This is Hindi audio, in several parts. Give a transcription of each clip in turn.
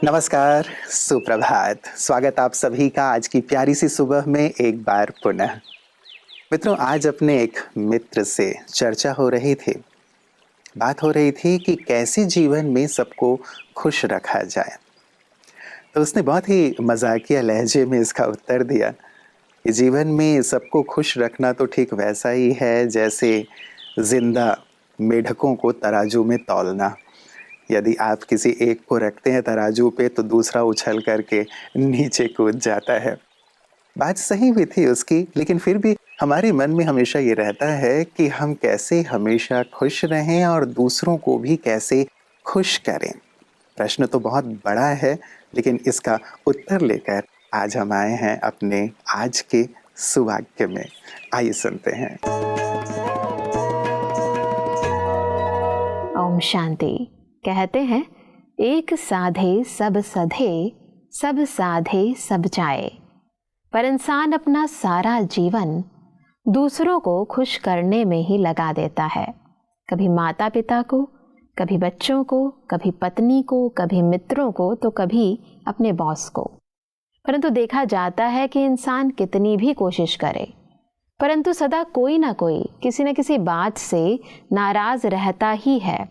नमस्कार, सुप्रभात। स्वागत आप सभी का आज की प्यारी सी सुबह में एक बार पुनः। मित्रों, आज अपने एक मित्र से चर्चा हो रही थी। बात हो रही थी कि कैसे जीवन में सबको खुश रखा जाए। तो उसने बहुत ही मजाकिया लहजे में इसका उत्तर दिया कि जीवन में सबको खुश रखना तो ठीक वैसा ही है जैसे जिंदा मेढकों को तराजू में तौलना। यदि आप किसी एक को रखते हैं तराजू पे तो दूसरा उछल करके नीचे कूद जाता है। बात सही भी थी उसकी, लेकिन फिर भी हमारे मन में हमेशा ये रहता है कि हम कैसे हमेशा खुश रहें और दूसरों को भी कैसे खुश करें। प्रश्न तो बहुत बड़ा है, लेकिन इसका उत्तर लेकर आज हम आए हैं अपने आज के सुवाक्य में। आइए सुनते हैं। ओम शांति। कहते हैं, एक साधे सब सधे, सब साधे सब जाए। पर इंसान अपना सारा जीवन दूसरों को खुश करने में ही लगा देता है। कभी माता पिता को, कभी बच्चों को, कभी पत्नी को, कभी मित्रों को, तो कभी अपने बॉस को। परंतु देखा जाता है कि इंसान कितनी भी कोशिश करे, परंतु सदा कोई ना कोई किसी न किसी बात से नाराज रहता ही है।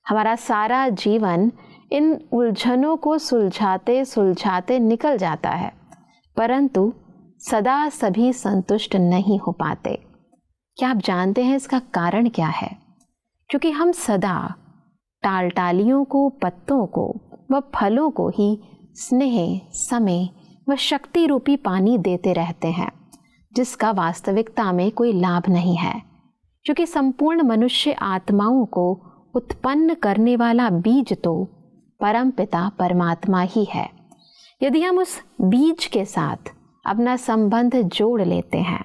हमारा सारा जीवन इन उलझनों को सुलझाते सुलझाते निकल जाता है, परंतु सदा सभी संतुष्ट नहीं हो पाते। क्या आप जानते हैं इसका कारण क्या है? क्योंकि हम सदा टालियों को, पत्तों को व फलों को ही स्नेह, समय व शक्ति रूपी पानी देते रहते हैं, जिसका वास्तविकता में कोई लाभ नहीं है। क्योंकि संपूर्ण मनुष्य आत्माओं को उत्पन्न करने वाला बीज तो परम पिता परमात्मा ही है। यदि हम उस बीज के साथ अपना संबंध जोड़ लेते हैं,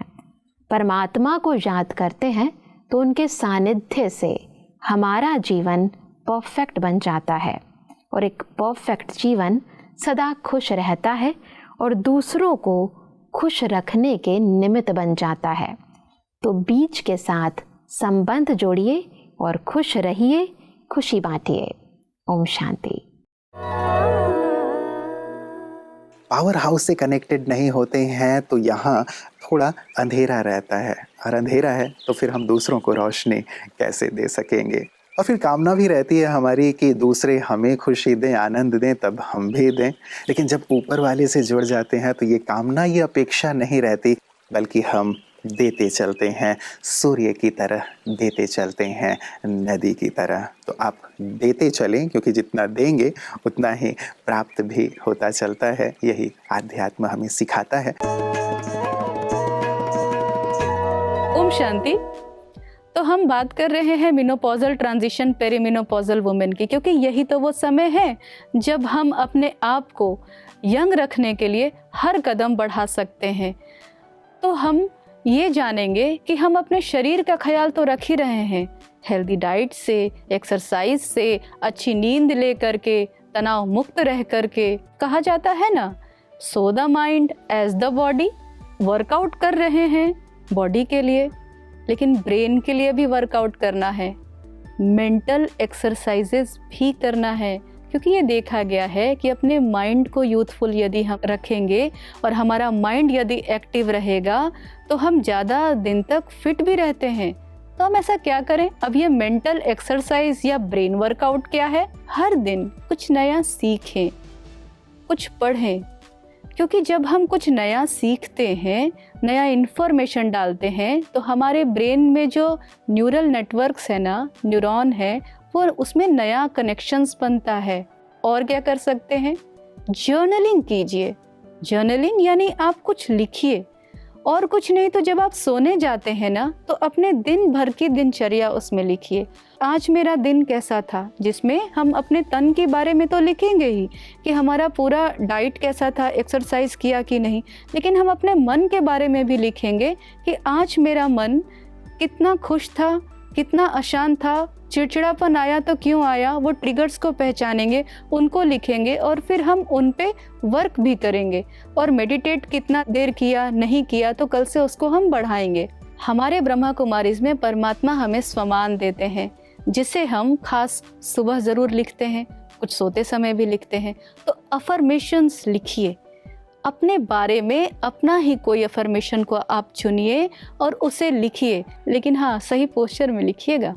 परमात्मा को याद करते हैं, तो उनके सानिध्य से हमारा जीवन परफेक्ट बन जाता है और एक परफेक्ट जीवन सदा खुश रहता है और दूसरों को खुश रखने के निमित्त बन जाता है। तो बीज के साथ संबंध जोड़िए और खुश रहिए, खुशी बांटिए। ओम शांति। पावर हाउस से कनेक्टेड नहीं होते हैं तो यहाँ थोड़ा अंधेरा रहता है, और अंधेरा है तो फिर हम दूसरों को रोशनी कैसे दे सकेंगे। और फिर कामना भी रहती है हमारी कि दूसरे हमें खुशी दें, आनंद दें, तब हम भी दें। लेकिन जब ऊपर वाले से जुड़ जाते हैं तो ये कामना, ये अपेक्षा नहीं रहती, बल्कि हम देते चलते हैं, सूर्य की तरह देते चलते हैं, नदी की तरह। तो आप देते चलें, क्योंकि जितना देंगे उतना ही प्राप्त भी होता चलता है। यही आध्यात्म हमें सिखाता है। ओम शांति। तो हम बात कर रहे हैं मेनोपॉजल ट्रांजिशन, पेरीमेनोपॉजल वुमेन की, क्योंकि यही तो वो समय है जब हम अपने आप को यंग रखने के लिए हर कदम बढ़ा सकते हैं। तो हम ये जानेंगे कि हम अपने शरीर का ख्याल तो रख ही रहे हैं, हेल्दी डाइट से, एक्सरसाइज से, अच्छी नींद ले करके, तनाव मुक्त रह करके। कहा जाता है ना, so the mind as the body. Workout कर रहे हैं बॉडी के लिए, लेकिन ब्रेन के लिए भी वर्कआउट करना है, मेंटल एक्सरसाइजेस भी करना है। क्योंकि ये देखा गया है कि अपने माइंड को यूथफुल यदि हम रखेंगे और हमारा माइंड यदि एक्टिव रहेगा तो हम ज़्यादा दिन तक फिट भी रहते हैं। तो हम ऐसा क्या करें? अब ये मेंटल एक्सरसाइज या ब्रेन वर्कआउट क्या है? हर दिन कुछ नया सीखें, कुछ पढ़ें, क्योंकि जब हम कुछ नया सीखते हैं, नया इन्फॉर्मेशन डालते हैं, तो हमारे ब्रेन में जो न्यूरल नेटवर्क्स है ना, न्यूरॉन है, वो उसमें नया कनेक्शंस बनता है। और क्या कर सकते हैं? जर्नलिंग कीजिए। जर्नलिंग यानी आप कुछ लिखिए, और कुछ नहीं तो जब आप सोने जाते हैं ना, तो अपने दिन भर की दिनचर्या उसमें लिखिए। आज मेरा दिन कैसा था, जिसमें हम अपने तन के बारे में तो लिखेंगे ही कि हमारा पूरा डाइट कैसा था, एक्सरसाइज किया कि नहीं, लेकिन हम अपने मन के बारे में भी लिखेंगे कि आज मेरा मन कितना खुश था, कितना अशांत था, चिड़चिड़ापन आया तो क्यों आया, वो ट्रिगर्स को पहचानेंगे, उनको लिखेंगे और फिर हम उन पे वर्क भी करेंगे। और मेडिटेट कितना देर किया, नहीं किया, तो कल से उसको हम बढ़ाएंगे। हमारे ब्रह्मा कुमारीज में परमात्मा हमें स्वमान देते हैं, जिसे हम खास सुबह ज़रूर लिखते हैं, कुछ सोते समय भी लिखते हैं। तो अफर्मेशंस लिखिए, अपने बारे में अपना ही कोई अफर्मेशन को आप चुनिए और उसे लिखिए, लेकिन हाँ सही पोस्चर में लिखिएगा।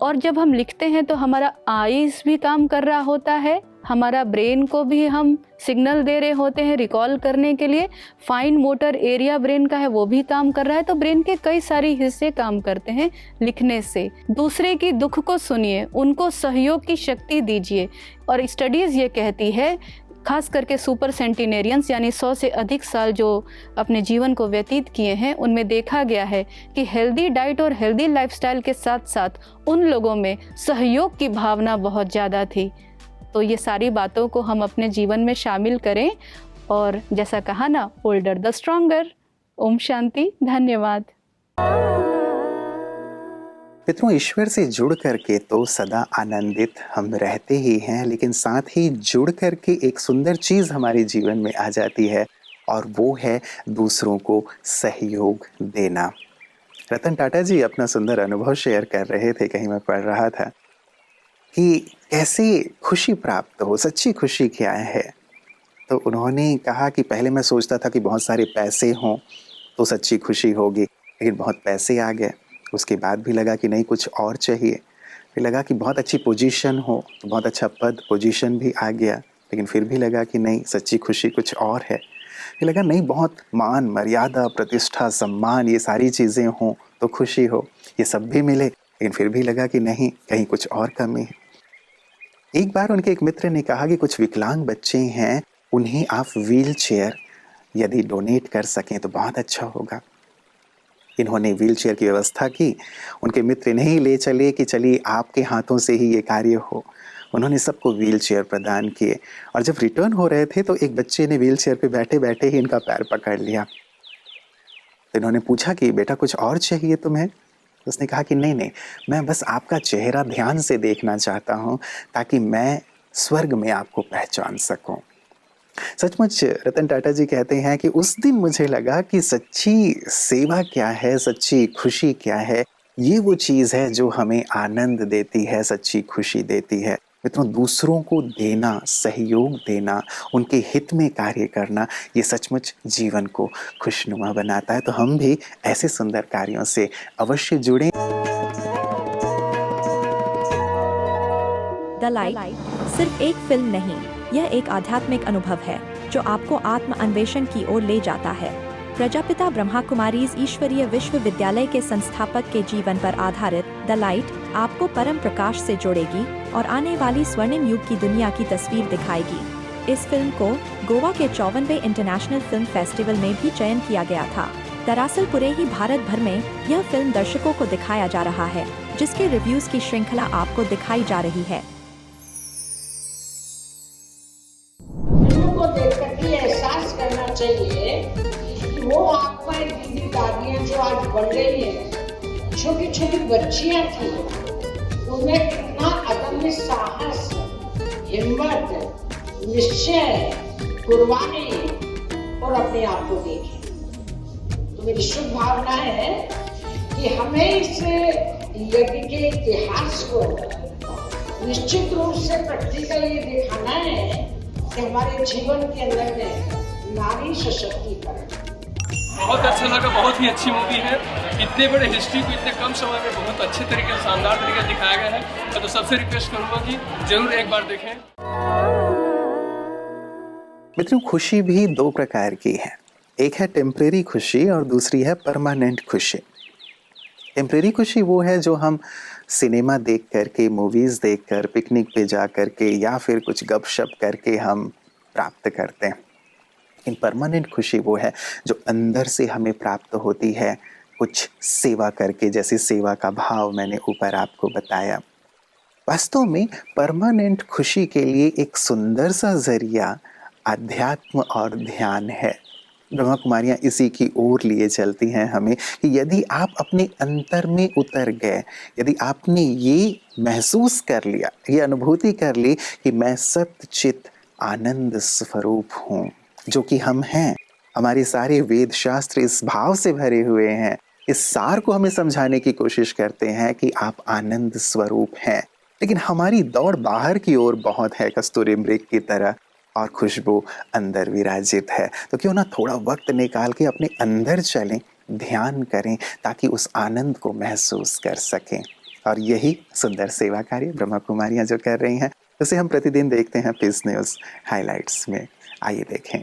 और जब हम लिखते हैं तो हमारा आईज भी काम कर रहा होता है, हमारा ब्रेन को भी हम सिग्नल दे रहे होते हैं रिकॉल करने के लिए, फाइन मोटर एरिया ब्रेन का है वो भी काम कर रहा है। तो ब्रेन के कई सारे हिस्से काम करते हैं लिखने से। दूसरे की दुख को सुनिए, उनको सहयोग की शक्ति दीजिए। और स्टडीज़ ये कहती है, खास करके सुपर सेंटिनेरियंस यानी 100 से अधिक साल जो अपने जीवन को व्यतीत किए हैं, उनमें देखा गया है कि हेल्दी डाइट और हेल्दी लाइफस्टाइल के साथ साथ उन लोगों में सहयोग की भावना बहुत ज़्यादा थी। तो ये सारी बातों को हम अपने जीवन में शामिल करें और जैसा कहा ना, older the stronger. Om Shanti, धन्यवाद। मित्रों, ईश्वर से जुड़ करके तो सदा आनंदित हम रहते ही हैं, लेकिन साथ ही जुड़ करके एक सुंदर चीज़ हमारे जीवन में आ जाती है और वो है दूसरों को सहयोग देना। रतन टाटा जी अपना सुंदर अनुभव शेयर कर रहे थे, कहीं मैं पढ़ रहा था कि कैसे खुशी प्राप्त हो, सच्ची खुशी क्या है। तो उन्होंने कहा कि पहले मैं सोचता था कि बहुत सारे पैसे हों तो सच्ची खुशी होगी, लेकिन बहुत पैसे आ गए। उसके बाद भी लगा कि नहीं, कुछ और चाहिए। फिर लगा कि बहुत अच्छी पोजीशन हो तो बहुत अच्छा पद पोजीशन भी आ गया, लेकिन फिर भी लगा कि नहीं, सच्ची खुशी कुछ और है। फिर लगा नहीं, बहुत मान मर्यादा प्रतिष्ठा सम्मान ये सारी चीज़ें हों तो खुशी हो, ये सब भी मिले, लेकिन फिर भी लगा कि नहीं, कहीं कुछ और कमी है। एक बार उनके एक मित्र ने कहा कि कुछ विकलांग बच्चे हैं, उन्हें आप व्हील चेयर यदि डोनेट कर सकें तो बहुत अच्छा होगा। इन्होंने व्हील चेयर की व्यवस्था की। उनके मित्र नहीं ले चले कि चलिए आपके हाथों से ही ये कार्य हो। उन्होंने सबको व्हील चेयर प्रदान किए और जब रिटर्न हो रहे थे तो एक बच्चे ने व्हील चेयर पे बैठे बैठे ही इनका पैर पकड़ लिया। तो इन्होंने पूछा कि बेटा कुछ और चाहिए तुम्हें? उसने कहा कि नहीं, मैं बस आपका चेहरा ध्यान से देखना चाहता हूँ ताकि मैं स्वर्ग में आपको पहचान सकूं। सचमुच रतन टाटा जी कहते हैं कि उस दिन मुझे लगा कि सच्ची सेवा क्या है, सच्ची खुशी क्या है। ये वो चीज़ है जो हमें आनंद देती है, सच्ची खुशी देती है। मित्रों, दूसरों को देना, सहयोग देना, उनके हित में कार्य करना, ये सचमुच जीवन को खुशनुमा बनाता है। तो हम भी ऐसे सुंदर कार्यों से अवश्य जुड़ें। द लाइट सिर्फ एक फिल्म नहीं, यह एक आध्यात्मिक अनुभव है जो आपको आत्म अन्वेषण की ओर ले जाता है। प्रजापिता ब्रह्मा कुमारीज ईश्वरीय विश्वविद्यालय के संस्थापक के जीवन पर आधारित द लाइट आपको परम प्रकाश से जोड़ेगी और आने वाली स्वर्णिम युग की दुनिया की तस्वीर दिखाएगी। इस फिल्म को गोवा के 54वें इंटरनेशनल फिल्म फेस्टिवल में भी चयन किया गया था। दरअसल पूरे ही भारत भर में यह फिल्म दर्शकों को दिखाया जा रहा है, जिसके रिव्यूज की श्रृंखला आपको दिखाई जा रही है। एहसास करना चाहिए कि वो आपका दीदी दादियाँ जो आज बढ़ रही हैं, छोटी छोटी बच्चियाँ थी, उनमें कितना अदम्य साहस, हिम्मत, निश्चय, कुर्बानी और अपने आप को देखें। तो मेरी शुभ भावना है कि हमें इस यज्ञ के इतिहास को निश्चित रूप से प्रैक्टिकल ये दिखाना है कि हमारे जीवन के अंदर में नारी सशक्तिकरण। बहुत अच्छा लगा, बहुत ही अच्छी मूवी है। इतने बड़े हिस्ट्री को इतने कम समय में बहुत अच्छे तरीके से, शानदार तरीके से दिखाया गया है। मैं तो सबसे रिक्वेस्ट करूंगा कि जरूर एक बार देखें। मित्रों, खुशी भी दो प्रकार की है। एक है टेम्परेरी खुशी और दूसरी है परमानेंट खुशी। टेम्परेरी खुशी वो है जो हम सिनेमा देख करके, मूवीज़ देख कर, पिकनिक पे जा करके या फिर कुछ गपशप करके हम प्राप्त करते हैं। लेकिन परमानेंट खुशी वो है जो अंदर से हमें प्राप्त होती है, कुछ सेवा करके, जैसे सेवा का भाव मैंने ऊपर आपको बताया। वास्तव में परमानेंट खुशी के लिए एक सुंदर सा जरिया अध्यात्म और ध्यान है। ब्रह्मा कुमारियाँ इसी की ओर लिए चलती हैं हमें कि यदि आप अपने अंतर में उतर गए, यदि आपने ये महसूस कर लिया, ये अनुभूति कर ली कि मैं सत्चित आनंद स्वरूप हूँ, जो कि हम हैं, हमारे सारे वेद शास्त्र इस भाव से भरे हुए हैं इस सार को हमें समझाने की कोशिश करते हैं कि आप आनंद स्वरूप हैं, लेकिन हमारी दौड़ बाहर की ओर बहुत है, कस्तूरी मृग की तरह, और खुशबू अंदर विराजित है। तो क्यों ना थोड़ा वक्त निकाल के अपने अंदर चलें, ध्यान करें, ताकि उस आनंद को महसूस कर सकें। और यही सुंदर सेवा कार्य ब्रह्मा कुमारियाँ जो कर रही हैं, उसे हम प्रतिदिन देखते हैं पीस न्यूज़ हाइलाइट्स में। आइए देखें।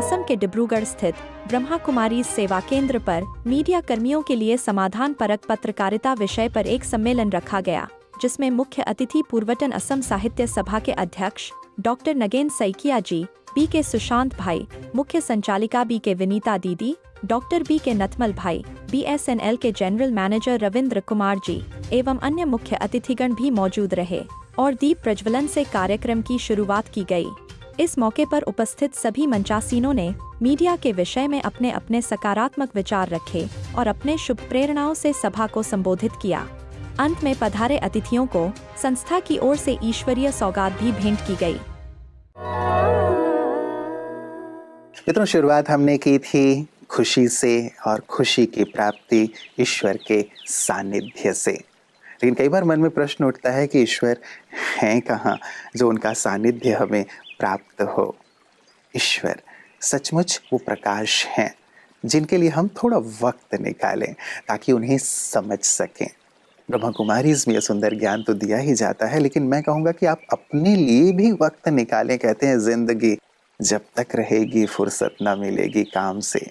असम के डिब्रूगढ़ स्थित ब्रह्मा कुमारी सेवा केंद्र पर मीडिया कर्मियों के लिए समाधान परक पत्रकारिता विषय पर एक सम्मेलन रखा गया, जिसमें मुख्य अतिथि पूर्वतन असम साहित्य सभा के अध्यक्ष डॉक्टर नगेंद्र सैकिया जी, बी के सुशांत भाई, मुख्य संचालिका बी के विनीता दीदी, डॉक्टर बी के नथमल भाई, BSNL के जनरल मैनेजर रविंद्र कुमार जी एवं अन्य मुख्य अतिथिगण भी मौजूद रहे और दीप प्रज्वलन से कार्यक्रम की शुरुआत की गई। इस मौके पर उपस्थित सभी मंचासीनों ने मीडिया के विषय में अपने अपने सकारात्मक विचार रखे और अपने शुभ प्रेरणाओं से सभा को संबोधित किया। अंत में पधारे अतिथियों को संस्था की ओर से ईश्वरीय सौगात भी भेंट की गई। मित्रों, शुरुआत हमने की थी खुशी से, और खुशी की प्राप्ति ईश्वर के सानिध्य से। लेकिन कई बार मन में प्रश्न उठता है कि ईश्वर हैं कहाँ जो उनका सानिध्य हमें प्राप्त हो। ईश्वर सचमुच वो प्रकाश हैं जिनके लिए हम थोड़ा वक्त निकालें ताकि उन्हें समझ सकें। ब्रह्मा कुमारीज़ में यह सुंदर ज्ञान तो दिया ही जाता है, लेकिन मैं कहूँगा कि आप अपने लिए भी वक्त निकालें। कहते हैं जिंदगी जब तक रहेगी फुर्सत ना मिलेगी काम से।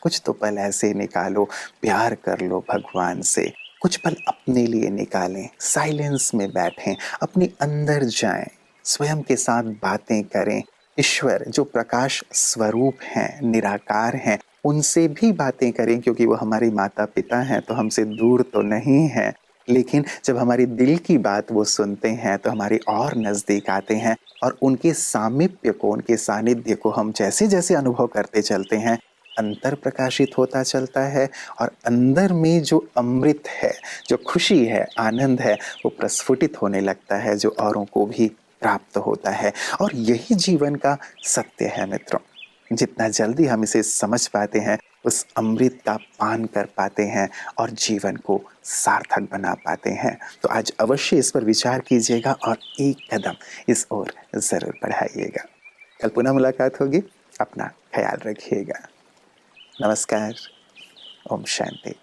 कुछ तो पल ऐसे निकालो, प्यार कर लो भगवान से। कुछ पल अपने लिए निकालें, साइलेंस में बैठें, अपने अंदर जाएं, स्वयं के साथ बातें करें। ईश्वर जो प्रकाश स्वरूप हैं, निराकार हैं, उनसे भी बातें करें, क्योंकि वो हमारे माता पिता हैं तो हमसे दूर तो नहीं हैं। लेकिन जब हमारे दिल की बात वो सुनते हैं तो हमारे और नज़दीक आते हैं, और उनके सामीप्य को, उनके सानिध्य को हम जैसे जैसे अनुभव करते चलते हैं, अंतर प्रकाशित होता चलता है, और अंदर में जो अमृत है, जो खुशी है, आनंद है, वो प्रस्फुटित होने लगता है, जो औरों को भी प्राप्त होता है। और यही जीवन का सत्य है मित्रों। जितना जल्दी हम इसे समझ पाते हैं, उस अमृत का पान कर पाते हैं और जीवन को सार्थक बना पाते हैं। तो आज अवश्य इस पर विचार कीजिएगा और एक कदम इस ओर ज़रूर बढ़ाइएगा। कल पुनः मुलाकात होगी। अपना ख्याल रखिएगा। नमस्कार। ओम शांति।